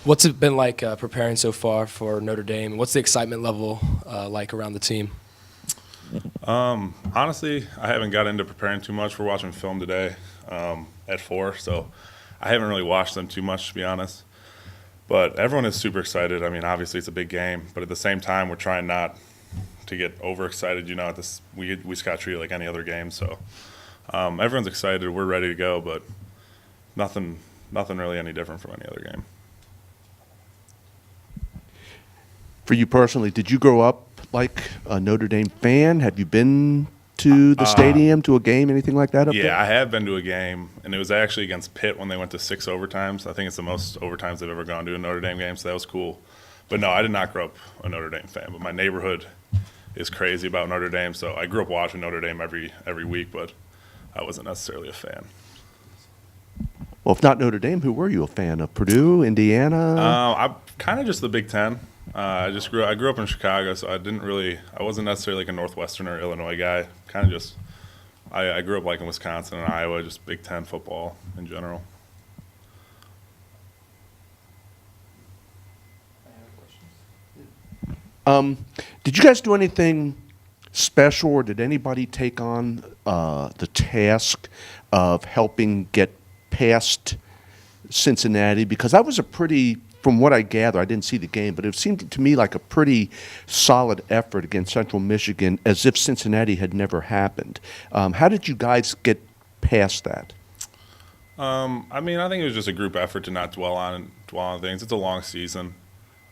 What's it been like preparing so far for Notre Dame? What's the excitement level like around the team? Honestly, I haven't got into preparing too much. We're watching film today at 4, so I haven't really watched them too much, to be honest. But everyone is super excited. I mean, obviously it's a big game, but at the same time, we're trying not to get overexcited. You know, at this we just got treated like any other game. So everyone's excited. We're ready to go, but nothing really any different from any other game. For you personally, did you grow up like a Notre Dame fan? Have you been to the stadium, to a game, anything like that up there? Yeah, I have been to a game, and it was actually against Pitt when they went to 6 overtimes. I think it's the most overtimes they've ever gone to a Notre Dame game, so that was cool. But no, I did not grow up a Notre Dame fan. But my neighborhood is crazy about Notre Dame, so I grew up watching Notre Dame every week, but I wasn't necessarily a fan. Well, if not Notre Dame, who were you a fan of? Purdue, Indiana? I'm kind of just the Big Ten. I grew up in Chicago, so I wasn't necessarily like a Northwestern or Illinois guy. Kind of just I grew up like in Wisconsin and Iowa, just Big Ten football in general. Did you guys do anything special, or did anybody take on the task of helping get past Cincinnati? Because that was from what I gather, I didn't see the game, but it seemed to me like a pretty solid effort against Central Michigan, as if Cincinnati had never happened. How did you guys get past that? I mean, I think it was just a group effort to not dwell on things. It's a long season,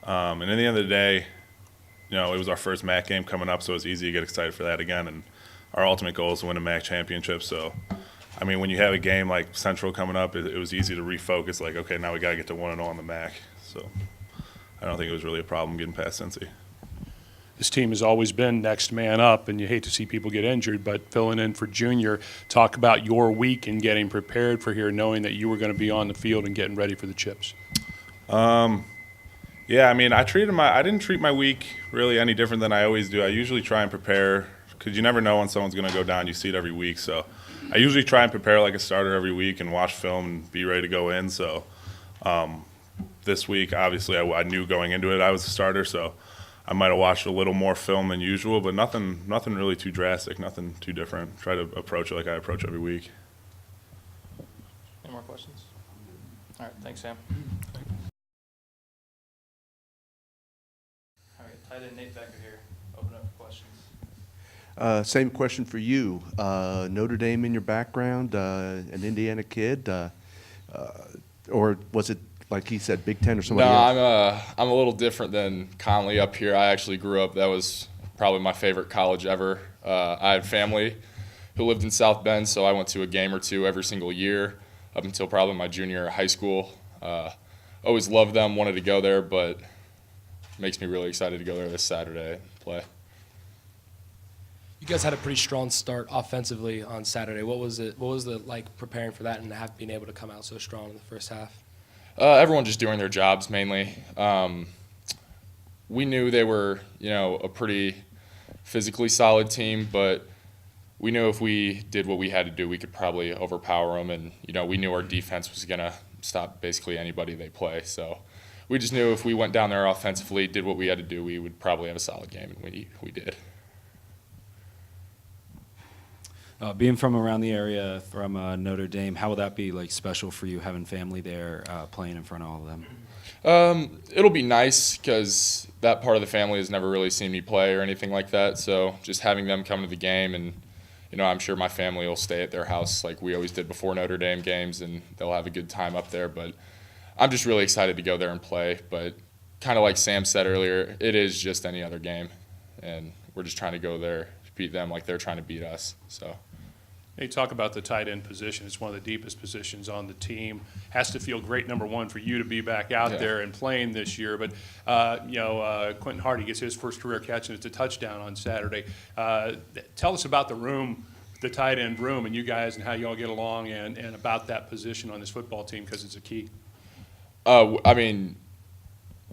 and at the end of the day, you know, it was our first MAC game coming up, so it was easy to get excited for that again. And our ultimate goal is to win a MAC championship. So, I mean, when you have a game like Central coming up, it was easy to refocus. Like, okay, now we got to get to 1-0 on the MAC. So, I don't think it was really a problem getting past Cincy. This team has always been next man up, and you hate to see people get injured, but filling in for Junior, talk about your week and getting prepared for here, knowing that you were going to be on the field and getting ready for the chips. Yeah, I mean, I didn't treat my week really any different than I always do. I usually try and prepare because you never know when someone's going to go down. You see it every week. So I usually try and prepare like a starter every week and watch film and be ready to go in. So this week, obviously, I knew going into it I was a starter, so I might have watched a little more film than usual, but nothing really too drastic, nothing too different. Try to approach it like I approach every week. Any more questions? All right, thanks, Sam. All right, tight end Nate Becker here. Open up for questions. Same question for you. Notre Dame in your background, an Indiana kid, or was it, like he said, Big Ten or somebody else? No, I'm a little different than Connolly up here. I actually grew up, that was probably my favorite college ever. I had family who lived in South Bend, so I went to a game or two every single year up until probably my junior year of high school. Always loved them, wanted to go there, but makes me really excited to go there this Saturday and play. You guys had a pretty strong start offensively on Saturday. What was it like preparing for that and being able to come out so strong in the first half? Everyone just doing their jobs mainly. We knew they were, a pretty physically solid team, but we knew if we did what we had to do, we could probably overpower them. And, we knew our defense was going to stop basically anybody they play. So we just knew if we went down there offensively, did what we had to do, we would probably have a solid game, and we did. Being from around the area, from Notre Dame, how will that be like special for you, having family there, playing in front of all of them? It'll be nice because that part of the family has never really seen me play or anything like that. So just having them come to the game, and I'm sure my family will stay at their house like we always did before Notre Dame games, and they'll have a good time up there. But I'm just really excited to go there and play. But kind of like Sam said earlier, it is just any other game, and we're just trying to go there to beat them like they're trying to beat us. So. Hey, talk about the tight end position. It's one of the deepest positions on the team. Has to feel great, number one, for you to be back out there and playing this year. But, Quentin Hardy gets his first career catch, and it's a touchdown on Saturday. Tell us about the room, the tight end room, and you guys and how you all get along and about that position on this football team, because it's a key. I mean,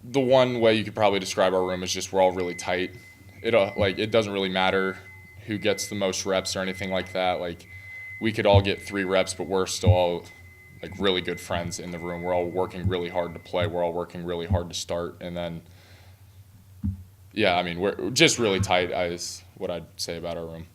the one way you could probably describe our room is just we're all really tight. It doesn't really matter who gets the most reps or anything like that. We could all get 3 reps, but we're still all like really good friends in the room. We're all working really hard to play. We're all working really hard to start, and then yeah, I mean we're just really tight. Is what I'd say about our room.